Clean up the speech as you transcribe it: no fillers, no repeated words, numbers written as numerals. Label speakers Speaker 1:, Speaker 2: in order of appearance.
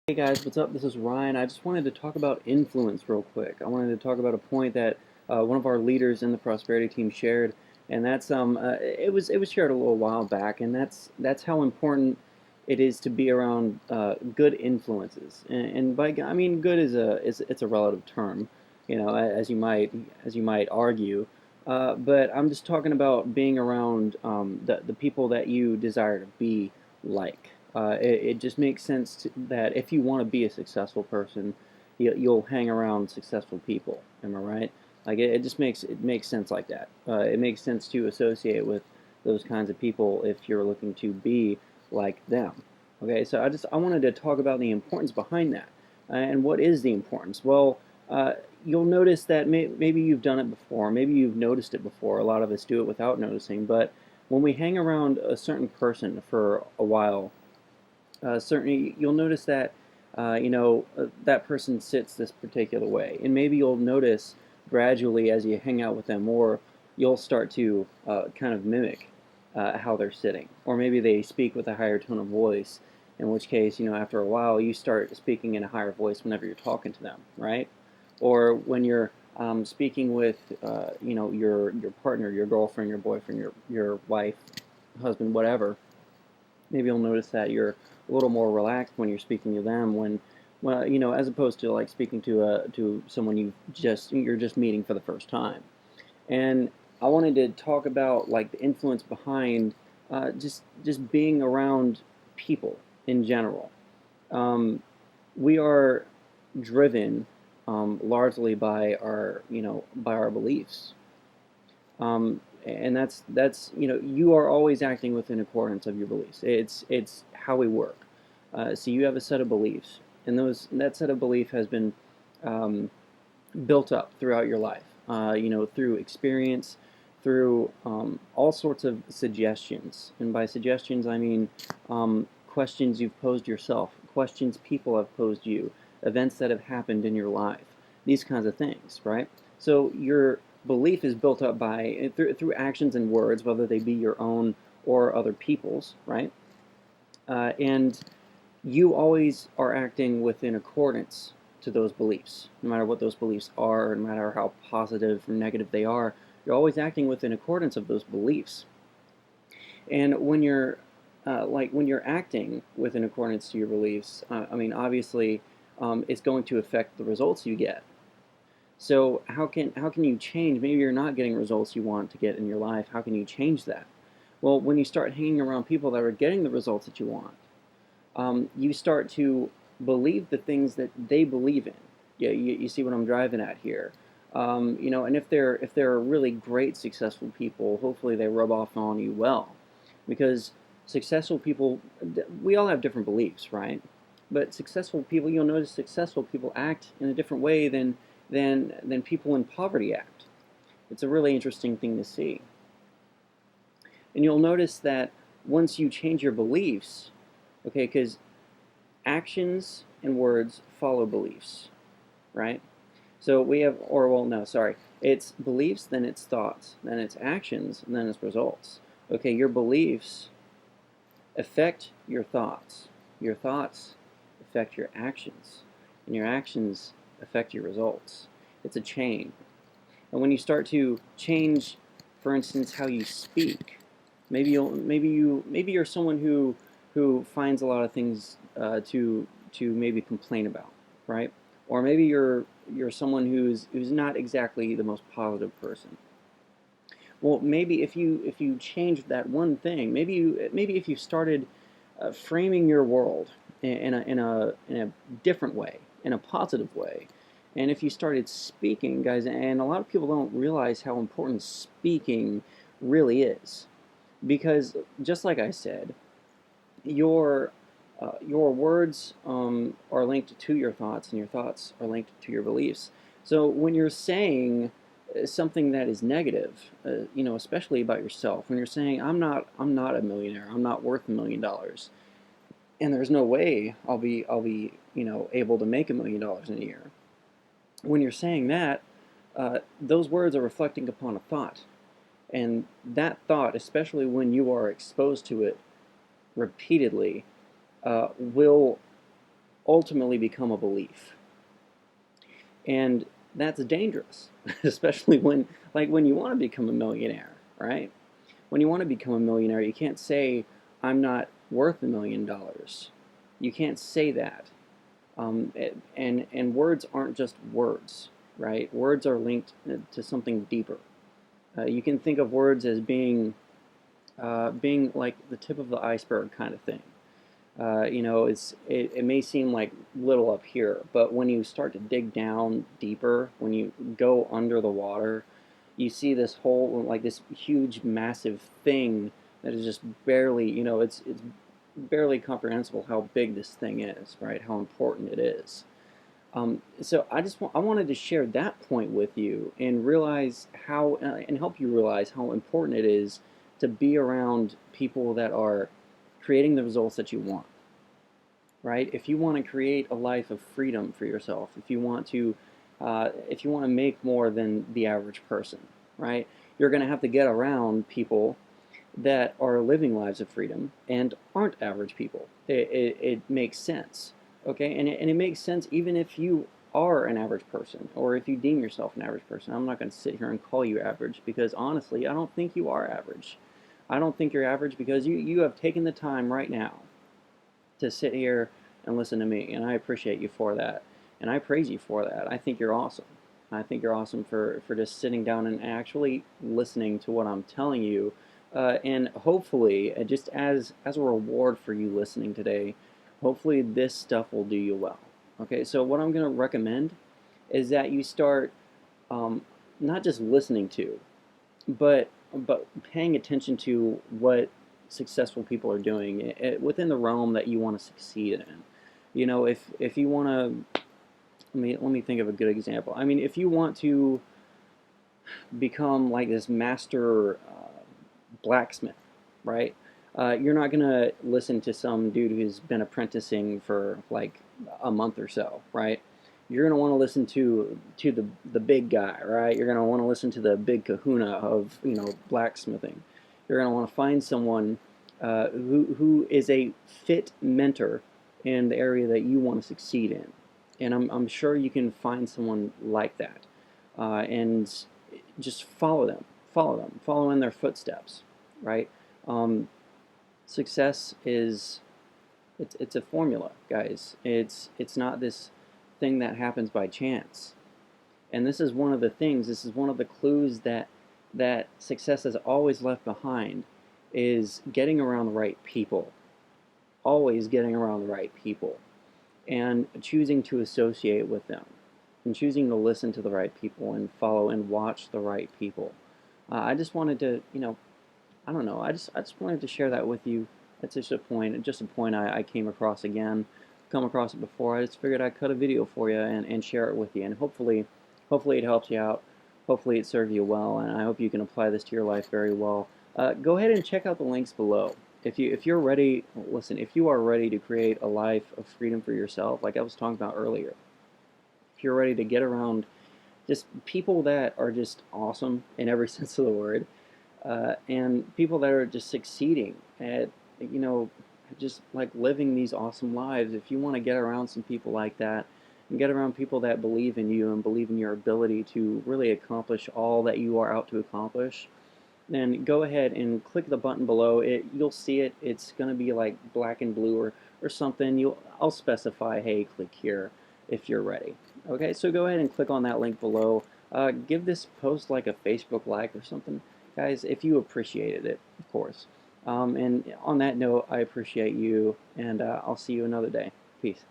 Speaker 1: Hey guys, what's up? This is Ryan. I just wanted to talk about influence real quick. I wanted to talk about a point that one of our leaders in the prosperity team shared, and that's it was shared a little while back, and that's how important it is to be around good influences. And I mean good is it's a relative term, as you might argue. But I'm just talking about being around the people that you desire to be like. It just makes sense that if you want to be a successful person, you'll hang around successful people. Am I right? Like it makes sense like that. It makes sense to associate with those kinds of people if you're looking to be like them. Okay, so I wanted to talk about the importance behind that, and what is the importance? Well, you'll notice that maybe you've done it before, maybe you've noticed it before. A lot of us do it without noticing, but when we hang around a certain person for a while, certainly you'll notice that that person sits this particular way, and maybe you'll notice gradually as you hang out with them more, you'll start to kind of mimic how they're sitting, or maybe they speak with a higher tone of voice. In which case, after a while, you start speaking in a higher voice whenever you're talking to them, right? Or when you're speaking with, your partner, your girlfriend, your boyfriend, your wife, husband, whatever. Maybe you'll notice that you're a little more relaxed when you're speaking to them when well, as opposed to like speaking to someone you're just meeting for the first time. And I wanted to talk about like the influence behind just being around people in general. Um, we are driven largely by our beliefs. And that's you are always acting within accordance of your beliefs. It's how we work. So you have a set of beliefs, and that set of belief has been um, built up throughout your life. Through experience, through all sorts of suggestions, and by suggestions I mean questions you've posed yourself, questions people have posed you, events that have happened in your life, these kinds of things, right? So your belief is built up by through actions and words, whether they be your own or other people's, right? And you always are acting within accordance to those beliefs, no matter what those beliefs are, no matter how positive or negative they are. You're always acting within accordance of those beliefs. And when you're acting within accordance to your beliefs, I mean, obviously, it's going to affect the results you get. So how can you change? Maybe you're not getting results you want to get in your life. How can you change that? Well, when you start hanging around people that are getting the results that you want, you start to believe the things that they believe in. Yeah, you see what I'm driving at here. And if they're really great successful people, hopefully they rub off on you well, because successful people, we all have different beliefs, right? But successful people, you'll notice successful people act in a different way than people in poverty act. It's a really interesting thing to see. And you'll notice that once you change your beliefs, okay, because actions and words follow beliefs, right? So we have, or well, no, sorry. It's beliefs, then it's thoughts, then it's actions, and then it's results. Okay, your beliefs affect your thoughts. Your thoughts affect your actions, and your actions affect your results. It's a chain. And when you start to change, for instance, how you speak, maybe you're someone who finds a lot of things to maybe complain about, right? Or maybe you're someone who's not exactly the most positive person. Well, maybe if you changed that one thing, maybe if you started framing your world in a different way, in a positive way, and if you started speaking, guys, and a lot of people don't realize how important speaking really is, because just like I said, your your words are linked to your thoughts, and your thoughts are linked to your beliefs. So when you're saying something that is negative, especially about yourself, when you're saying I'm not a millionaire, I'm not worth $1 million, and there's no way I'll be able to make $1 million in a year. When you're saying that, those words are reflecting upon a thought, and that thought, especially when you are exposed to it repeatedly, will ultimately become a belief. And that's dangerous, especially when, like, when you want to become a millionaire, right? When you want to become a millionaire, you can't say, I'm not worth $1 million. You can't say that. And words aren't just words, right? Words are linked to something deeper. You can think of words as being like the tip of the iceberg kind of thing. It may seem like little up here, but when you start to dig down deeper, when you go under the water, you see this whole, like, this huge, massive thing that is just barely, it's barely comprehensible how big this thing is, right? How important it is. So I wanted to share that point with you and realize how and help you realize how important it is to be around people that are creating the results that you want, right? If you want to create a life of freedom for yourself, if you want to make more than the average person, right? You're going to have to get around people that are living lives of freedom and aren't average people. It makes sense, okay? And it makes sense even if you are an average person or if you deem yourself an average person. I'm not going to sit here and call you average because honestly, I don't think you are average. I don't think you're average because you have taken the time right now to sit here and listen to me, and I appreciate you for that, and I praise you for that. I think you're awesome. I think you're awesome for just sitting down and actually listening to what I'm telling you, and hopefully, just as a reward for you listening today, hopefully this stuff will do you well. Okay, so what I'm going to recommend is that you start um, not just listening to, but paying attention to what successful people are doing within the realm that you want to succeed in. If you want to, let me think of a good example. I mean, if you want to become like this master blacksmith, right? You're not gonna listen to some dude who's been apprenticing for like a month or so, right? You're gonna want to listen to the big guy, right? You're gonna want to listen to the big kahuna of blacksmithing. You're gonna want to find someone who is a fit mentor in the area that you want to succeed in, and I'm sure you can find someone like that, and just follow in their footsteps, right? Um, Success is it's a formula, guys. It's not this thing that happens by chance. And this is one of the things. This is one of the clues that success has always left behind is getting around the right people. Always getting around the right people and choosing to associate with them and choosing to listen to the right people and follow and watch the right people. I just wanted to, I don't know. I just wanted to share that with you. It's just a point I came across again. Come across it before. I just figured I'd cut a video for you and share it with you, and hopefully it helps you out. Hopefully it served you well, and I hope you can apply this to your life very well. Go ahead and check out the links below. If you're ready, listen. If you are ready to create a life of freedom for yourself, like I was talking about earlier, if you're ready to get around just people that are just awesome in every sense of the word, and people that are just succeeding at you know just like living these awesome lives. If you want to get around some people like that and get around people that believe in you and believe in your ability to really accomplish all that you are out to accomplish, then go ahead and click the button below. You'll see it. It's going to be like black and blue or something. I'll specify, hey, click here if you're ready. Okay, so go ahead and click on that link below. Give this post like a Facebook like or something, guys, if you appreciated it, of course. And on that note, I appreciate you, and I'll see you another day. Peace.